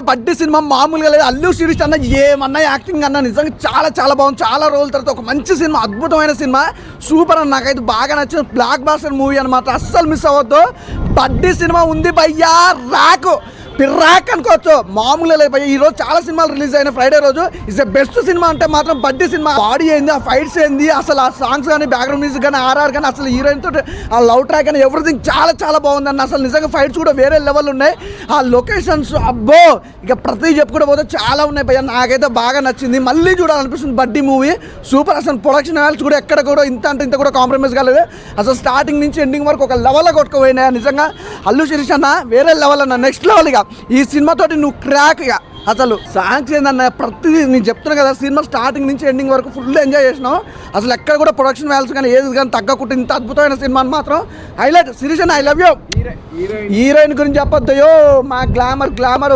బడ్డీ సినిమా మామూలుగా లేదు. అల్లు శిరీష్ అన్న ఏమన్నా యాక్టింగ్ అన్న నిజంగా చాలా చాలా బాగుంది. చాలా రోజుల తర్వాత ఒక మంచి సినిమా, అద్భుతమైన సినిమా, సూపర్ అన్న. నాకైతే బాగా నచ్చిన బ్లాక్ బాస్టర్ మూవీ అనమాట. అస్సలు మిస్ అవ్వద్దు. బడ్డీ సినిమా ఉంది భయ్యా, పిర్రాక్ అనుకోవచ్చు, మామూలుగా లేదు భయ్య. ఈ రోజు చాలా సినిమాలు రిలీజ్ అయిన ఫ్రైడే రోజు ఇస్ ద బెస్ట్ సినిమా అంటే మాత్రం బడ్డీ సినిమా. బాడీ ఏంది, ఆ ఫైట్స్ ఏంది, అసలు ఆ సాంగ్స్ కానీ, బ్యాక్గ్రౌండ్ మ్యూజిక్ కానీ, ఆర్ఆర్ కానీ, అసలు హీరోయిన్ తోటి ఆ లవ్ ట్రాక్ కానీ ఎవ్రీథింగ్ చాలా చాలా బాగుందన్న. అసలు నిజంగా ఫైట్స్ కూడా వేరే లెవెల్ ఉన్నాయి. ఆ లొకేషన్స్ అబ్బో ఇక ప్రతి చెప్పుకుంటూ పోతే చాలా ఉన్నాయి భయ్య. నాకైతే బాగా నచ్చింది, మళ్ళీ చూడాలనిపిస్తుంది బడ్డీ మూవీ. సూపర్. అసలు ప్రొడక్షన్ వాల్యూస్ కూడా ఎక్కడ కూడా ఇంత కూడా కాంప్రమైజ్ కాలేదు. అసలు స్టార్టింగ్ నుంచి ఎండింగ్ వరకు ఒక లెవెల్లో కొట్టుకుపోయినాయి నిజంగా. అల్లు శిరీష్ అన్న వేరే లెవెల్ అన్న, నెక్స్ట్ లెవెల్. ఇక ఈ సినిమాతోటి నువ్వు క్రాక్. ఇక అసలు సాంగ్స్ ఏందన్న, ప్రతిదీ నేను చెప్తున్నా కదా, సినిమా స్టార్టింగ్ నుంచి ఎండింగ్ వరకు ఫుల్ ఎంజాయ్ చేసినావు. అసలు ఎక్కడ కూడా ప్రొడక్షన్ వాల్యూస్ కానీ ఏది కానీ తగ్గకుండా ఇంత అద్భుతమైన సినిమా మాత్రం హైలైట్. శిరీష్ అన్న ఐ లవ్ యూ. హీరోయిన్ గురించి చెప్పొద్దయో, మా గ్లామర్